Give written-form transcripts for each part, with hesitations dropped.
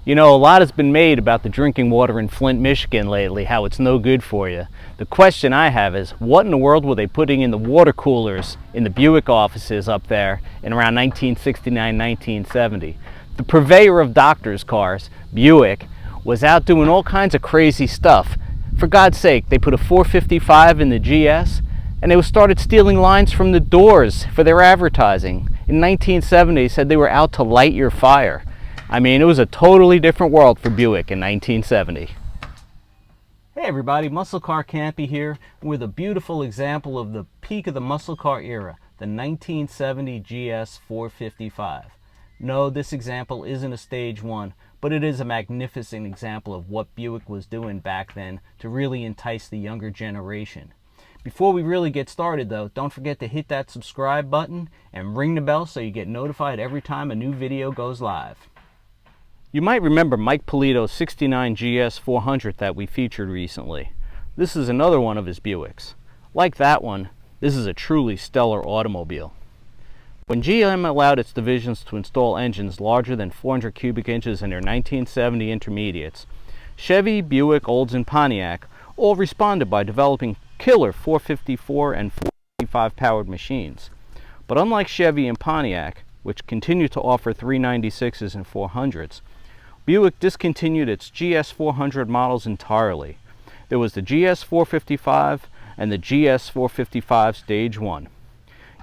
You know, a lot has been made about the drinking water in Flint, Michigan lately, how it's no good for you. The question I have is, what in the world were they putting in the water coolers in the Buick offices up there in around 1969, 1970? The purveyor of doctors' cars, Buick, was out doing all kinds of crazy stuff. For God's sake, they put a 455 in the GS, and they started stealing lines from the doors for their advertising. In 1970, they said they were out to light your fire. I mean, it was a totally different world for Buick in 1970. Hey everybody, Muscle Car Campy here with a beautiful example of the peak of the muscle car era, the 1970 GS455. No, this example isn't a stage one, but it is a magnificent example of what Buick was doing back then to really entice the younger generation. Before we really get started though, don't forget to hit that subscribe button and ring the bell so you get notified every time a new video goes live. You might remember Mike Polito's '69 GS400 that we featured recently. This is another one of his Buicks. Like that one, this is a truly stellar automobile. When GM allowed its divisions to install engines larger than 400 cubic inches in their 1970 intermediates, Chevy, Buick, Olds, and Pontiac all responded by developing killer 454 and 455 powered machines. But unlike Chevy and Pontiac, which continued to offer 396s and 400s, Buick discontinued its GS400 models entirely. There was the GS455 and the GS455 Stage 1.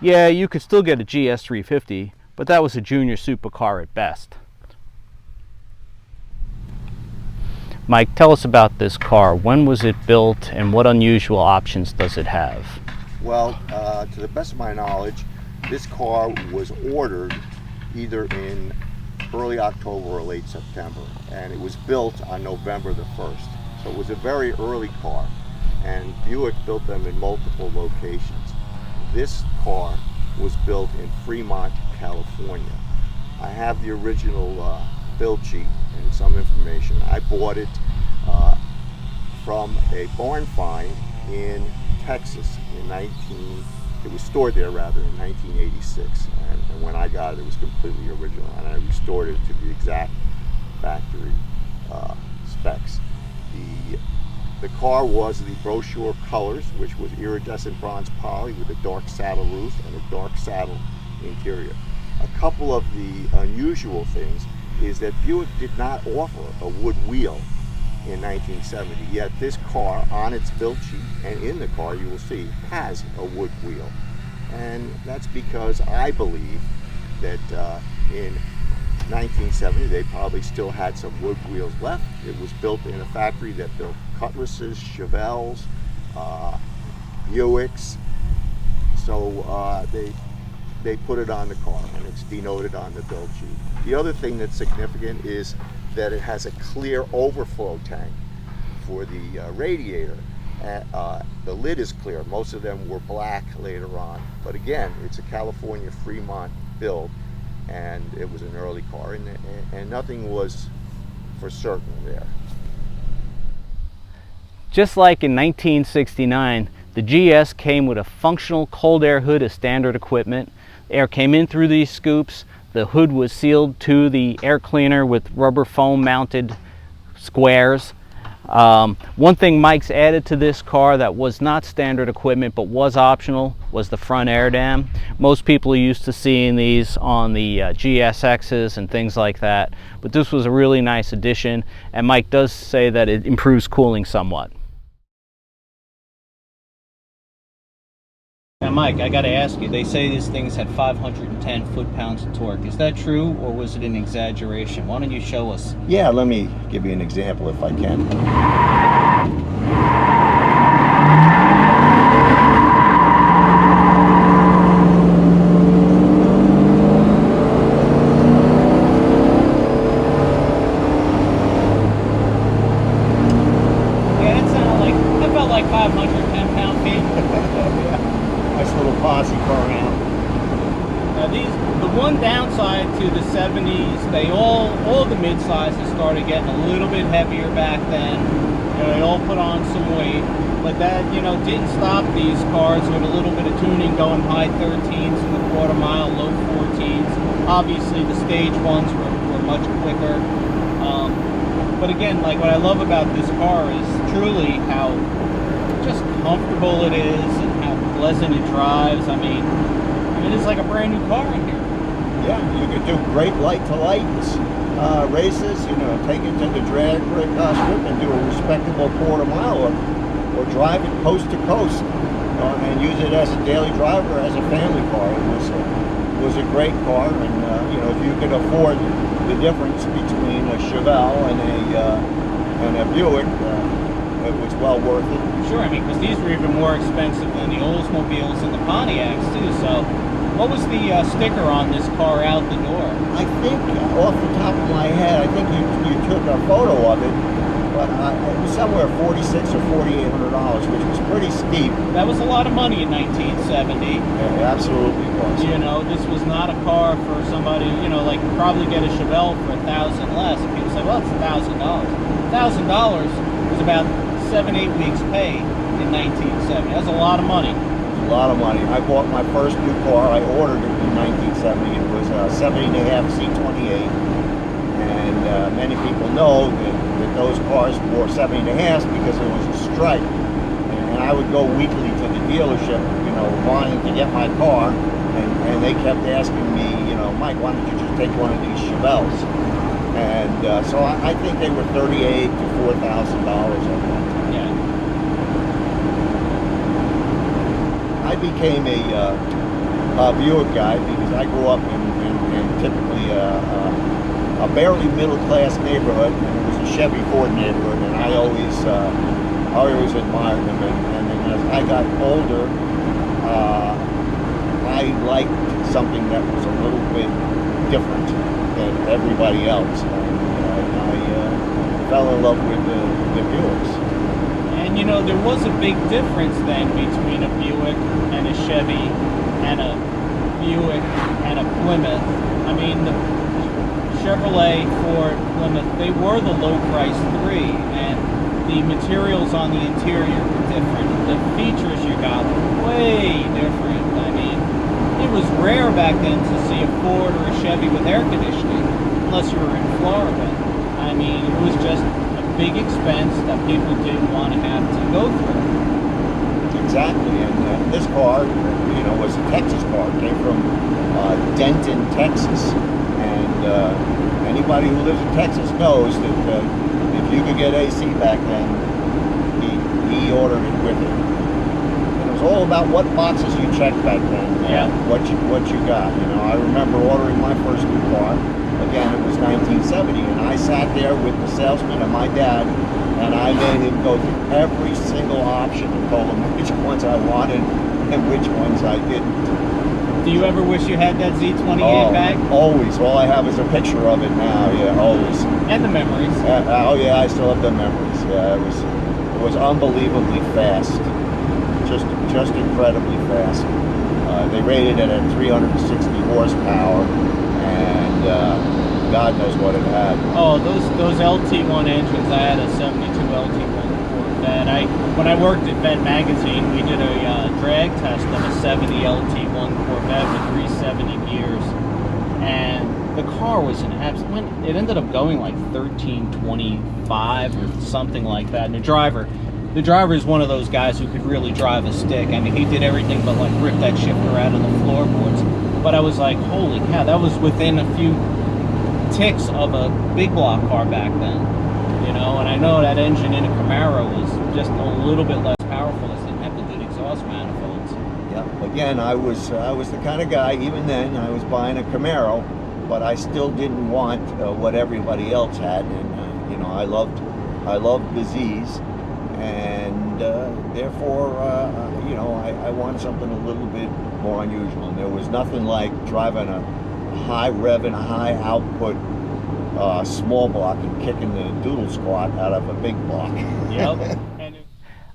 Yeah, you could still get a GS350, but that was a junior supercar at best. Mike, tell us about this car. When was it built and what unusual options does it have? Well, to the best of my knowledge, this car was ordered either in early October or late September, and it was built on November the 1st. So it was a very early car, and Buick built them in multiple locations. This car was built in Fremont, California. I have the original build sheet and some information. I bought it from a barn find in Texas in it was stored there rather in 1986, and when I got it, it was completely original, and I restored it to the exact factory specs. The car was the brochure colors, which was iridescent bronze poly with a dark saddle roof and a dark saddle interior. A couple of the unusual things is that Buick did not offer a wood wheel in 1970, yet this car on its build sheet and in the car you will see has a wood wheel, and that's because I believe that in 1970 they probably still had some wood wheels left. It was built in a factory that built Cutlasses, Chevelles, Buicks, so they put it on the car and it's denoted on the build sheet. The other thing that's significant is that it has a clear overflow tank for the radiator. The lid is clear. Most of them were black later on, but again, it's a California Fremont build, and it was an early car, and nothing was for certain there. Just like in 1969, the GS came with a functional cold air hood as standard equipment. Air came in through these scoops. The hood was sealed to the air cleaner with rubber foam mounted squares. One thing Mike's added to this car that was not standard equipment but was optional was the front air dam. Most people are used to seeing these on the GSXs and things like that, but this was a really nice addition, and Mike does say that it improves cooling somewhat. Now Mike, I gotta ask you, they say these things had 510 foot-pounds of torque. Is that true, or was it an exaggeration? Why don't you show us? Yeah, let me give you an example if I can. Yeah, that felt like 510 pound-feet. Nice little posse car now. Now the one downside to the 70s, all the mid-sizes started getting a little bit heavier back then. You know, they all put on some weight, but that, you know, didn't stop these cars with a little bit of tuning going high 13s in the quarter mile, low 14s. Obviously the stage ones were much quicker. But again, like what I love about this car is truly how just comfortable it is and how pleasant it drives. I mean it's like a brand new car in here. Yeah, you could do great light-to-light races, you know, take it to the drag strip and do a respectable quarter mile, or drive it coast to coast and use it as a daily driver, as a family car. It was a great car, and you know, if you could afford the difference between a Chevelle and a Buick, it was well worth it. Sure, I mean, because these were even more expensive than the Oldsmobiles and the Pontiacs too. So, what was the sticker on this car out the door? I think, off the top of my head, I think you took a photo of it, but it was somewhere $4,600 or $4,800, which was pretty steep. That was a lot of money in 1970. Yeah, it absolutely was. You know, this was not a car for somebody, you know, like probably get a Chevelle for $1,000 less. And people say, well, it's $1,000. $1,000 was about 7-8 weeks' pay in 1970. That's a lot of money. A lot of money. I bought my first new car. I ordered it in 1970. It was a 70.5 C28, and many people know that those cars were 70.5s because it was a stripe. And I would go weekly to the dealership, you know, wanting to get my car, and they kept asking me, you know, Mike, why don't you just take one of these Chevelles? And so I think they were $38,000 to $4,000 on that. I became a Buick guy because I grew up in typically a barely middle-class neighborhood, and it was a Chevy Ford neighborhood, and I always admired them. And then as I got older, I liked something that was a little bit different than everybody else, and I fell in love with the Buicks. And you know, there was a big difference then between a Buick and a Chevy and a Buick and a Plymouth. I mean, the Chevrolet, Ford, Plymouth, they were the low-price three, and the materials on the interior were different. The features you got were way different. I mean, it was rare back then to see a Ford or a Chevy with air conditioning, unless you were in Florida. I mean, it was just big expense that people didn't want to have to go through. Exactly, and this car, you know, was a Texas car. It came from Denton, Texas, and anybody who lives in Texas knows that if you could get AC back then, he ordered it with it. And it was all about what boxes you checked back then. Yeah. What you got. You know, I remember ordering my first new car. Again, it was 1970, and I sat there with the salesman and my dad, and I made him go through every single option and told him which ones I wanted and which ones I didn't. Do you ever wish you had that Z28 back? Always. All I have is a picture of it now. Yeah, always. And the memories. Oh yeah, I still have the memories. Yeah, it was unbelievably fast, just incredibly fast. They rated it at 360 horsepower, and God knows what it had. Oh, those LT1 engines. I had a 72 LT1 Corvette. When I worked at Vet Magazine, we did a drag test of a 70 LT1 Corvette with 370 gears, and the car was an absolute. It ended up going like 1325 or something like that. And the driver is one of those guys who could really drive a stick. I mean, he did everything but like rip that shifter out of the floorboards. But I was like, holy cow, that was within a few ticks of a big block car back then, you know. And I know that engine in a Camaro was just a little bit less powerful. It didn't have the good exhaust manifolds. Yeah, again, I was the kind of guy, even then, I was buying a Camaro, but I still didn't want what everybody else had. And you know, I loved the Z's, and therefore, you know, I wanted something a little bit more unusual. And there was nothing like driving a high rev and a high output small block and kicking the doodle squat out of a big block. Yep.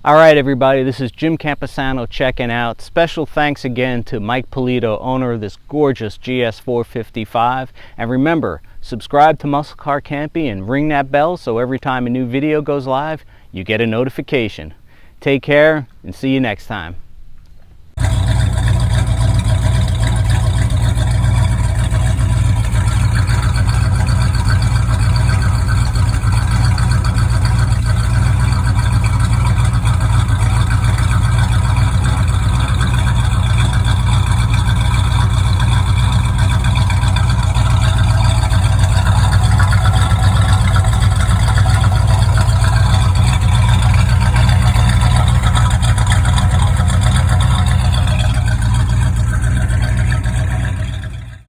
All right, everybody, this is Jim Camposano checking out. Special thanks again to Mike Polito, owner of this gorgeous GS455. And remember, subscribe to Muscle Car Campy and ring that bell so every time a new video goes live, you get a notification. Take care and see you next time.